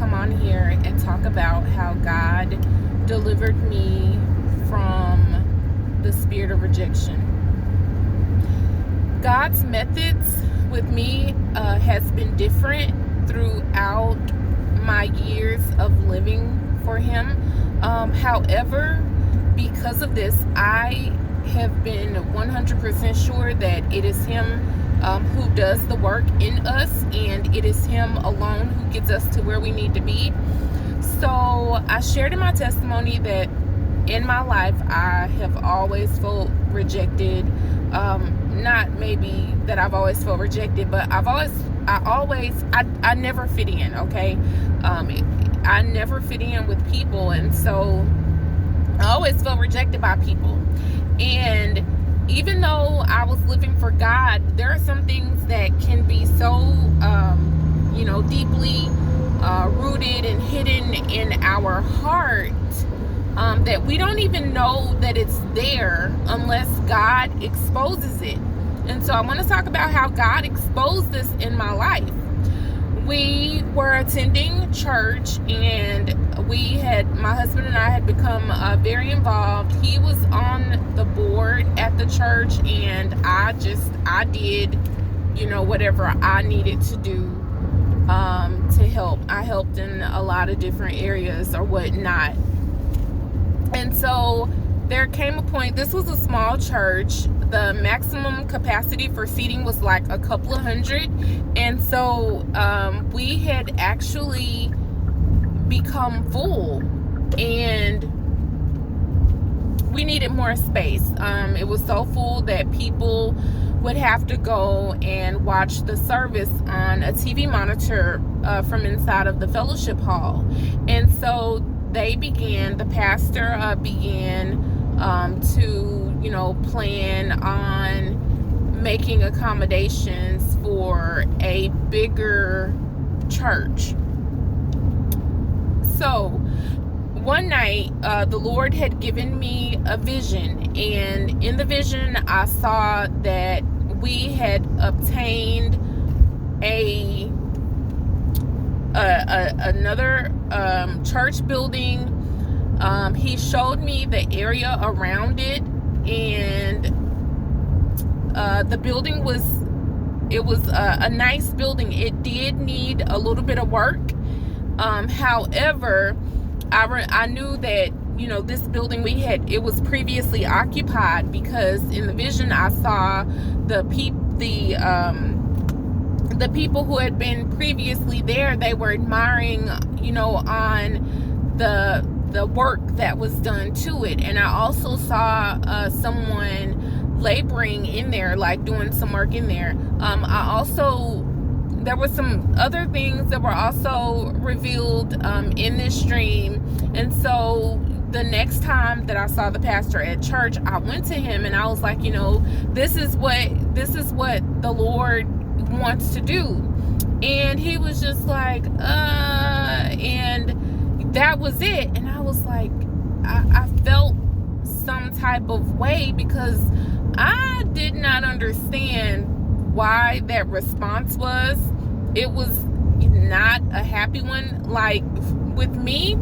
come on here and talk about how God delivered me from the spirit of rejection. God's methods with me has been different throughout my years of living for Him. However, because of this, I have been 100% sure that it is Him who does the work in us, and it is Him alone who gets us to where we need to be. So I shared in my testimony that in my life I have always felt rejected. Not maybe that I've always felt rejected, but I never fit in, okay? I never fit in with people, and so I always felt rejected by people. And even though I was living for God, there are some things that can be so, deeply rooted and hidden in our heart that we don't even know that it's there unless God exposes it. And so I want to talk about how God exposed this in my life. We were attending church, and my husband and I had become very involved. He was on the board at the church, and I did, whatever I needed to do to help. I helped in a lot of different areas or whatnot. And so there came a point, this was a small church. The maximum capacity for seating was like a couple of hundred. And so we had actually become full, and we needed more space. It was so full that people would have to go and watch the service on a TV monitor from inside of the fellowship hall. And so the pastor began to, plan on making accommodations for a bigger church. So one night, the Lord had given me a vision, and in the vision, I saw that we had obtained another church building. He showed me the area around it, and the building was a nice building. It did need a little bit of work. However, I knew that this building it was previously occupied, because in the vision I saw the people who had been previously there. They were admiring on the work that was done to it. And I also saw someone laboring in there, like doing some work in there. There were some other things that were also revealed in this dream. And so the next time that I saw the pastor at church, I went to him and I was like, this is what the Lord wants to do. And he was just like, and that was it. And I was like, I felt some type of way, because I did not understand why that response was. It was not a happy one. Like with me,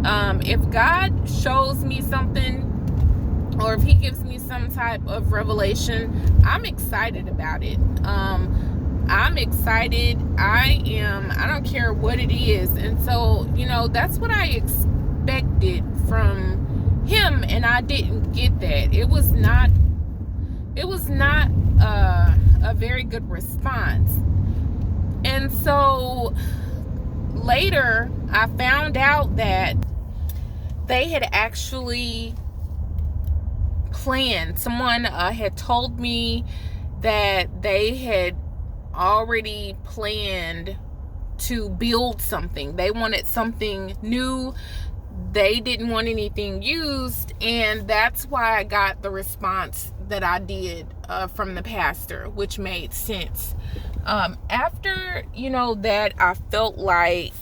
if God shows me something, or if He gives me some type of revelation, I'm excited about it. I'm excited. I don't care what it is. And so, that's what I expected from Him, and I didn't get that. It was not a very good response. And so later I found out that they had actually planned. Someone had told me that they had already planned to build something. They wanted something new. They didn't want anything used, and that's why I got the response that I did from the pastor, which made sense. After that, I felt like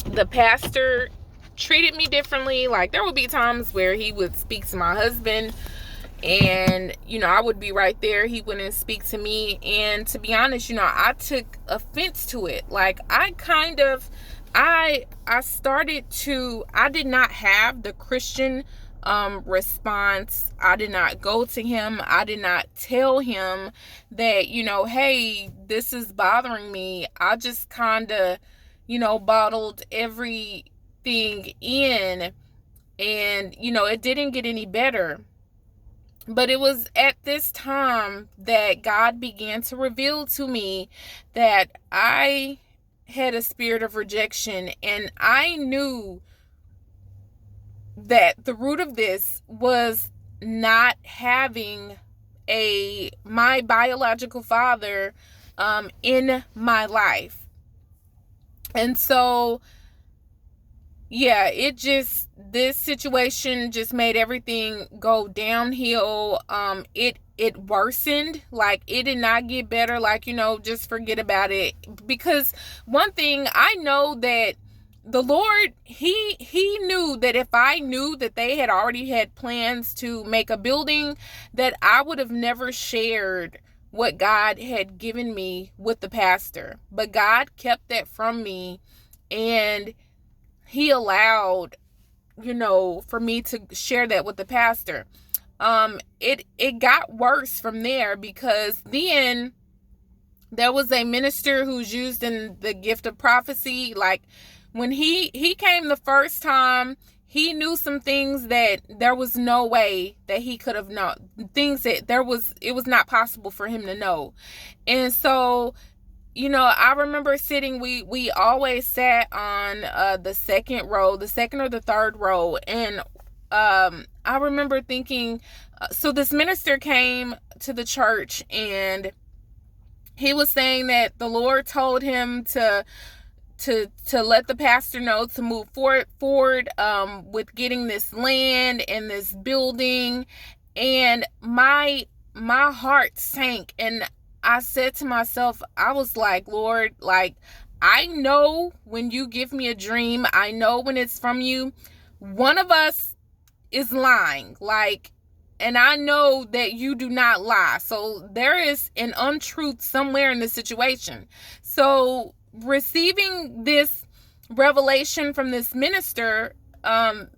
the pastor treated me differently. Like there would be times where he would speak to my husband And, I would be right there. He wouldn't speak to me. And to be honest, I took offense to it. Like, I did not have the Christian response. I did not go to him. I did not tell him that, hey, this is bothering me. I just kind of, bottled everything in, and, it didn't get any better. But it was at this time that God began to reveal to me that I had a spirit of rejection, and I knew that the root of this was not having my biological father in my life. And so, yeah, this situation just made everything go downhill. It worsened. Like, it did not get better. Like, just forget about it. Because one thing I know, that the Lord, he knew that if I knew that they had already had plans to make a building, that I would have never shared what God had given me with the pastor. But God kept that from me, and he allowed, for me to share that with the pastor. It got worse from there, because then there was a minister who's used in the gift of prophecy. Like, when he came the first time, he knew some things that there was no way that he could have known, things that it was not possible for him to know. And so, I remember sitting, we always sat on the second or the third row. And I remember thinking, so this minister came to the church, and he was saying that the Lord told him to let the pastor know to move forward with getting this land and this building. And my heart sank, and I said to myself, I was like, Lord, like, I know when you give me a dream, I know when it's from you, one of us is lying. Like, and I know that you do not lie. So there is an untruth somewhere in the situation. So receiving this revelation from this minister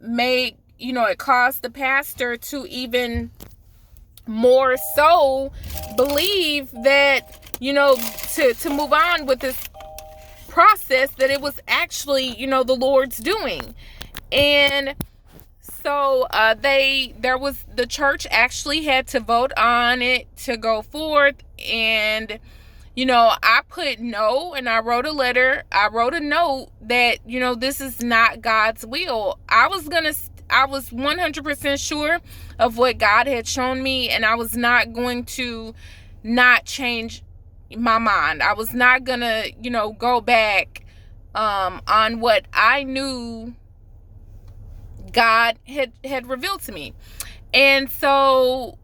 made, it caused the pastor to even more so believe that, to move on with this process, that it was actually, the Lord's doing. And so the church actually had to vote on it to go forth. And I put no, and I wrote a letter. I wrote a note that, this is not God's will. I was 100% sure of what God had shown me, and I was not going to not change my mind. I was not gonna, go back on what I knew God had revealed to me. And so,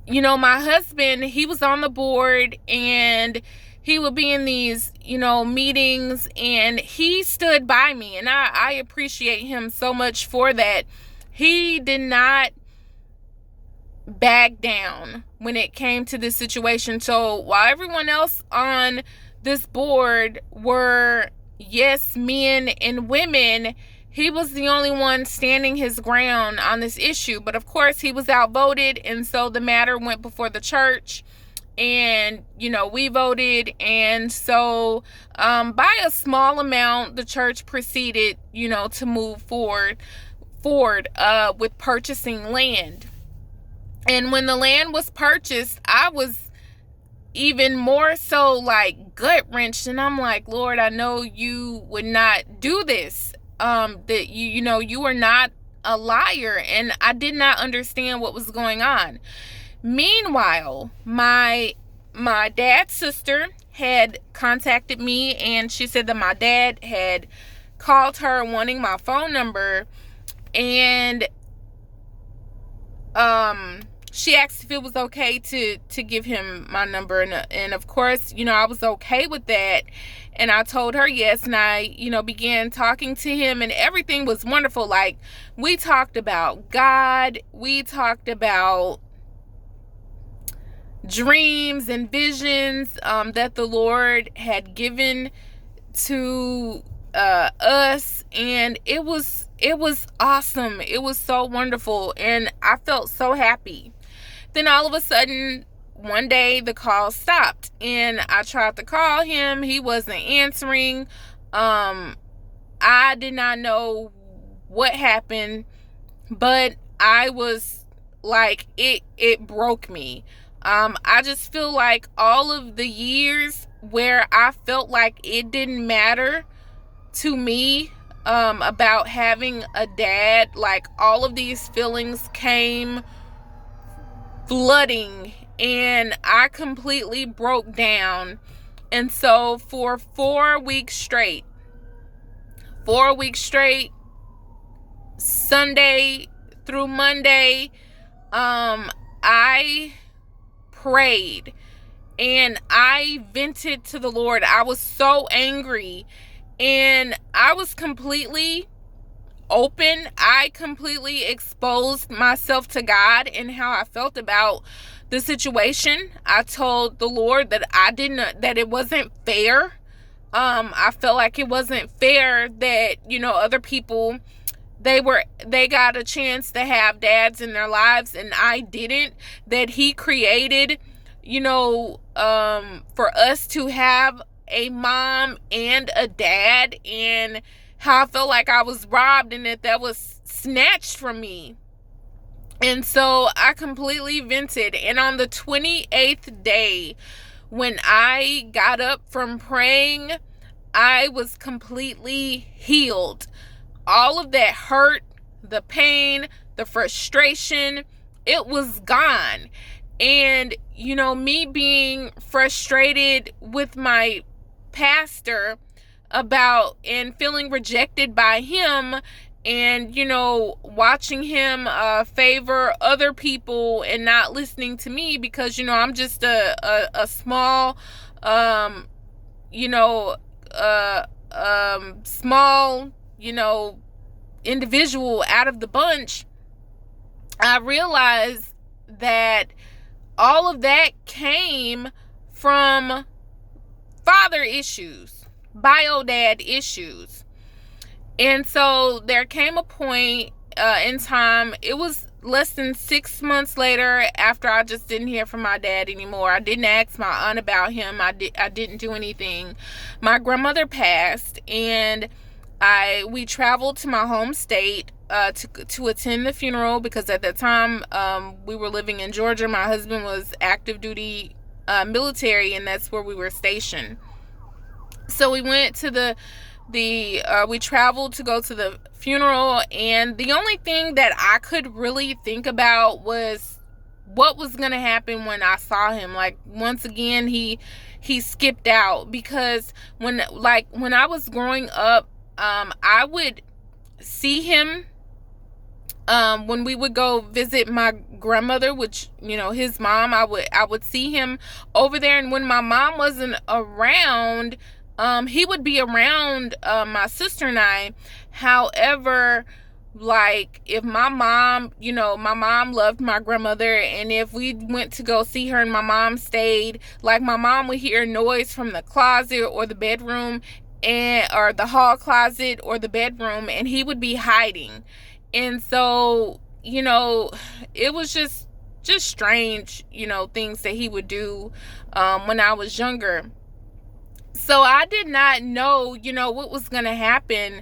my husband, he was on the board, and he would be in these, meetings, and he stood by me, and I appreciate him so much for that. He did not back down when it came to this situation. So while everyone else on this board were yes men and women, he was the only one standing his ground on this issue. But of course, he was outvoted, and so the matter went before the church, and we voted. And so by a small amount, the church proceeded to move forward with purchasing land. And when the land was purchased, I was even more so like gut wrenched, and I'm like, Lord, I know you would not do this, that you are not a liar. And I did not understand what was going on. Meanwhile, my dad's sister had contacted me, and she said that my dad had called her wanting my phone number, and she asked if it was okay to give him my number, and of course, I was okay with that, and I told her yes, and I, began talking to him, and everything was wonderful. Like, we talked about God, we talked about dreams and visions that the Lord had given to us, and it was awesome. It was so wonderful, and I felt so happy. Then all of a sudden, one day the call stopped, and I tried to call him. He wasn't answering. I did not know what happened, but I was like, it broke me. I just feel like all of the years where I felt like it didn't matter to me about having a dad, like, all of these feelings came flooding, and I completely broke down. And so for 4 weeks straight, Sunday through Monday, I prayed and I vented to the Lord. I was so angry, and I was completely open. I completely exposed myself to God and how I felt about the situation. I told the Lord that that it wasn't fair. I felt like it wasn't fair that, other people, they got a chance to have dads in their lives and I didn't. That he created, for us to have a mom and a dad, and how I felt like I was robbed and that was snatched from me. And so I completely vented. And on the 28th day, when I got up from praying, I was completely healed. All of that hurt, the pain, the frustration, it was gone. And, me being frustrated with my pastor about and feeling rejected by him, and watching him favor other people and not listening to me, because I'm just a small small individual out of the bunch. I realized that all of that came from father issues, bio dad issues. And so there came a point in time, it was less than 6 months later, after I just didn't hear from my dad anymore. I didn't ask my aunt about him. I didn't do anything. My grandmother passed, and we traveled to my home state to attend the funeral, because at that time we were living in Georgia. My husband was active duty military, and that's where we were stationed. So we went to we traveled to go to the funeral, and the only thing that I could really think about was what was going to happen when I saw him. Like, once again, he skipped out, because when I was growing up, I would see him when we would go visit my grandmother, which, his mom. I would see him over there, and when my mom wasn't around, he would be around my sister and I. However, like, if my mom loved my grandmother, and if we went to go see her and my mom stayed, like, my mom would hear noise from the closet or the bedroom, or the hall closet or the bedroom, and he would be hiding. And so, it was just strange, things that he would do when I was younger. So I did not know, what was going to happen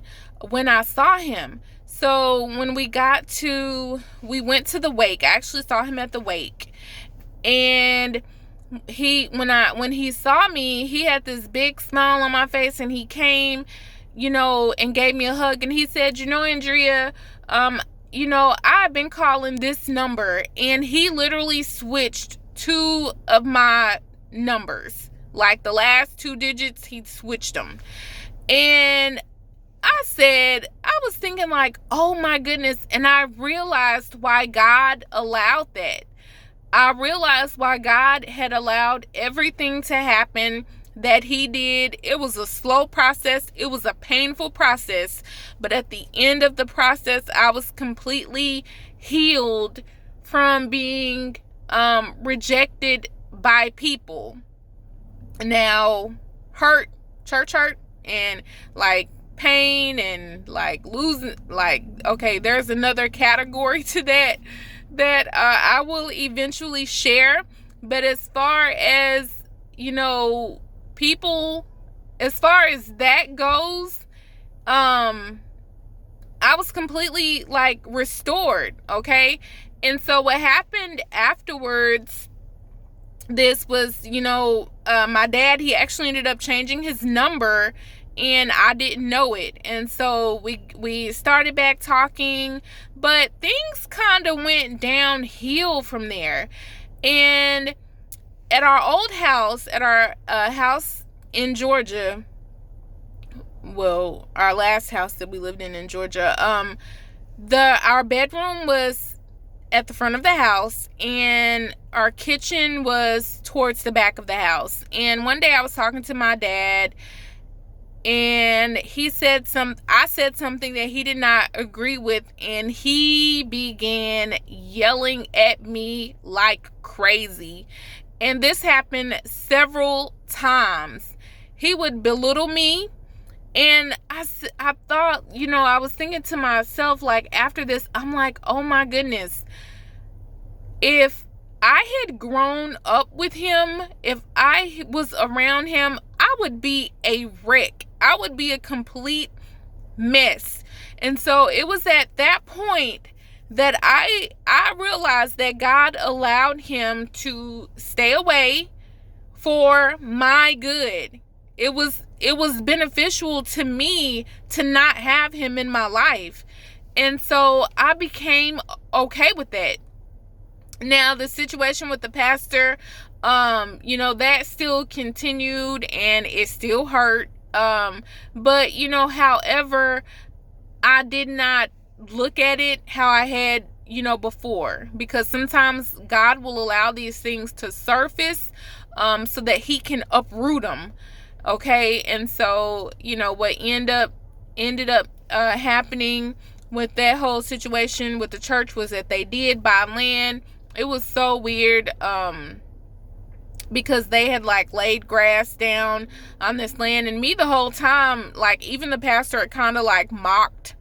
when I saw him. So when we went to the wake. I actually saw him at the wake. And when he saw me, he had this big smile on my face, and he came, and gave me a hug, and he said, Andrea, I've been calling this number, and he literally switched 2 of my numbers. Like, the last 2 digits, he switched them. And I was thinking, like, oh my goodness. And I realized why God allowed that. I realized why God had allowed everything to happen that he did. It was a slow process. It was a painful process. But at the end of the process, I was completely healed from being rejected by people. Now, hurt, church hurt, and like pain and like losing, like, okay, there's another category to that I will eventually share. But as far as, people, as far as that goes, I was completely like restored, okay? And so what happened afterwards, this was, my dad, he actually ended up changing his number, and I didn't know it. And so we started back talking, but things kind of went downhill from there. And at our old house, at our house in Georgia, well, our last house that we lived in Georgia, our bedroom was at the front of the house, and our kitchen was towards the back of the house. And one day I was talking to my dad, and I said something that he did not agree with, and he began yelling at me like crazy. And this happened several times. He would belittle me. And I thought, I was thinking to myself, like, after this, I'm like, oh my goodness, if I had grown up with him, if I was around him, I would be a wreck. I would be a complete mess. And so it was at that point that I realized that God allowed him to stay away for my good. It was beneficial to me to not have him in my life. And so I became okay with that. Now, the situation with the pastor, that still continued, and it still hurt. But, however, I did not look at it how I had, before, because sometimes God will allow these things to surface, so that he can uproot them. Okay. And so, what ended up happening with that whole situation with the church was that they did buy land. It was so weird, because they had like laid grass down on this land, and me the whole time, like, even the pastor had kind of like mocked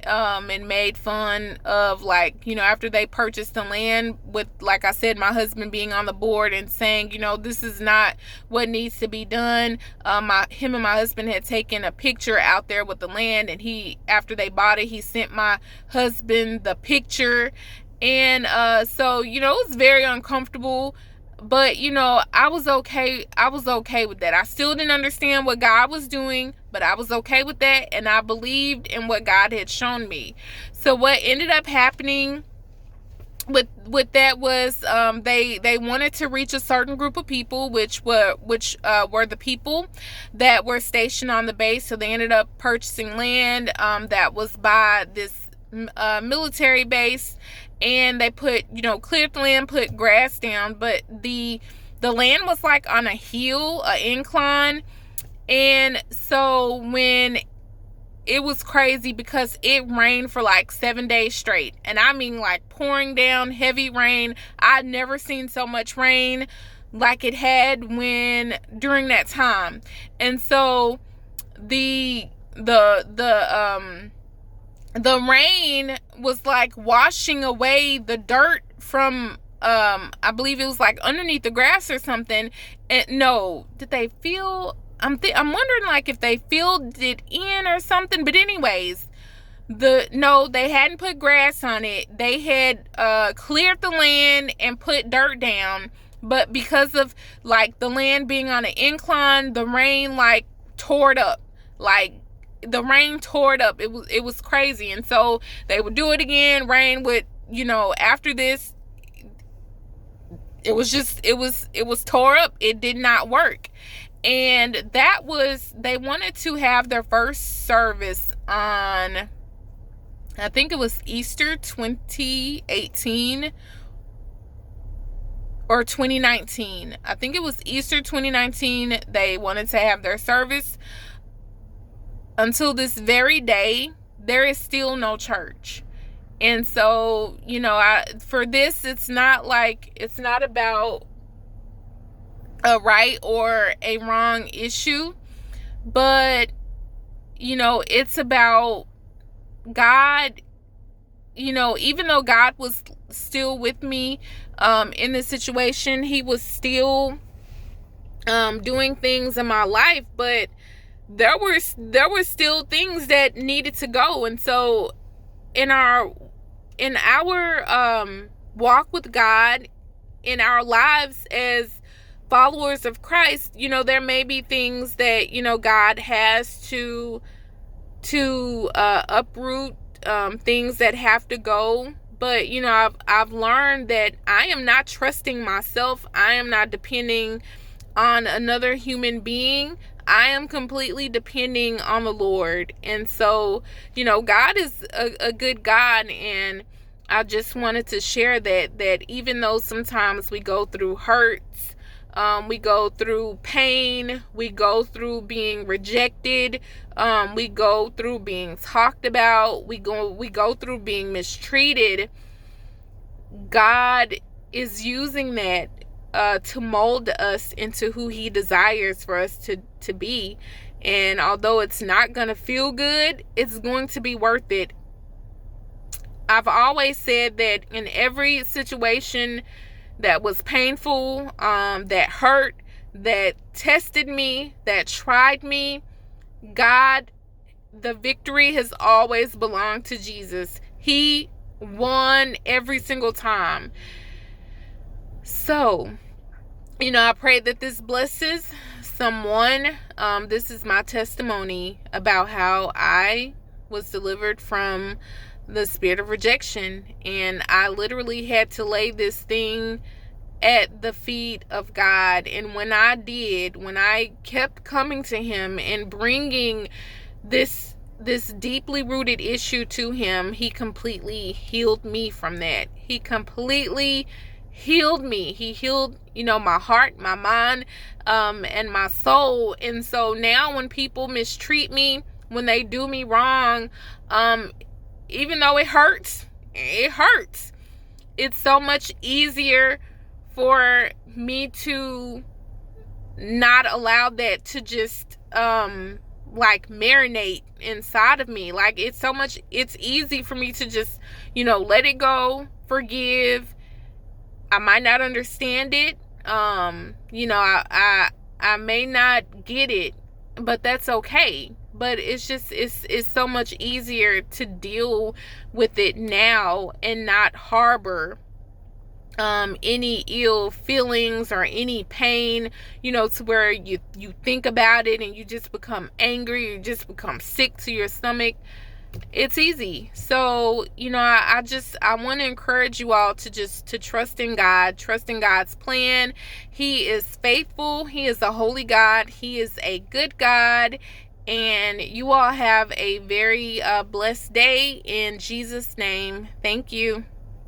and made fun of, like, after they purchased the land, with, like I said, my husband being on the board and saying, this is not what needs to be done. Him and my husband had taken a picture out there with the land, and after they bought it, he sent my husband the picture. And so, it was very uncomfortable. But, I was okay. I was okay with that. I still didn't understand what God was doing, but I was okay with that. And I believed in what God had shown me. So what ended up happening with that was, they wanted to reach a certain group of people, which were the people that were stationed on the base. So they ended up purchasing land that was by this military base. And they put, cleared the land, put grass down, but the land was like on a hill, an incline. And so when it was crazy, because it rained for like 7 days straight, and I mean like pouring down heavy rain. I'd never seen so much rain like it had during that time. And so the rain was like washing away the dirt from, I believe it was like underneath the grass or something. And no, did they feel, I'm wondering like if they filled it in or something. But anyways, they hadn't put grass on it. They had cleared the land and put dirt down. But because of like the land being on an incline, the rain like tore it up. Like, the rain tore it up. It was crazy. And so they would do it again. Rain would, after this, it was tore up. It did not work. And they wanted to have their first service on, I think it was Easter 2018. or 2019. I think it was Easter 2019. They wanted to have their service. Until this very day, there is still no church. And so, for this, it's not about a right or a wrong issue, but, it's about God. Even though God was still with me in this situation, he was still doing things in my life, but there were still things that needed to go. And so in our walk with God, in our lives as followers of Christ, there may be things that God has to uproot, things that have to go. But I've learned that I am not trusting myself. I am not depending on another human being. I am completely depending on the Lord. And so, God is a good God, and I just wanted to share that even though sometimes we go through hurts, we go through pain, we go through being rejected, we go through being talked about, we go through being mistreated, God is using that to mold us into who he desires for us to be. And although it's not going to feel good, it's going to be worth it. I've always said that in every situation that was painful, that hurt, that tested me, that tried me, God, the victory has always belonged to Jesus. He won every single time. So, I pray that this blesses someone. This is my testimony about how I was delivered from the spirit of rejection. And I literally had to lay this thing at the feet of God. And when I kept coming to him and bringing this deeply rooted issue to him, he completely healed me from that. He completely healed me. He healed, my heart, my mind, and my soul. And so now when people mistreat me, when they do me wrong, even though it hurts, it's so much easier for me to not allow that to just marinate inside of me. It's easy for me to just let it go, forgive. I might not understand it, I may not get it, but that's okay. But it's so much easier to deal with it now and not harbor any ill feelings or any pain, to where you think about it and you just become angry, you just become sick to your stomach. It's easy. So, I want to encourage you all to trust in God, trust in God's plan. He is faithful. He is a holy God. He is a good God. And you all have a very blessed day in Jesus' name. Thank you.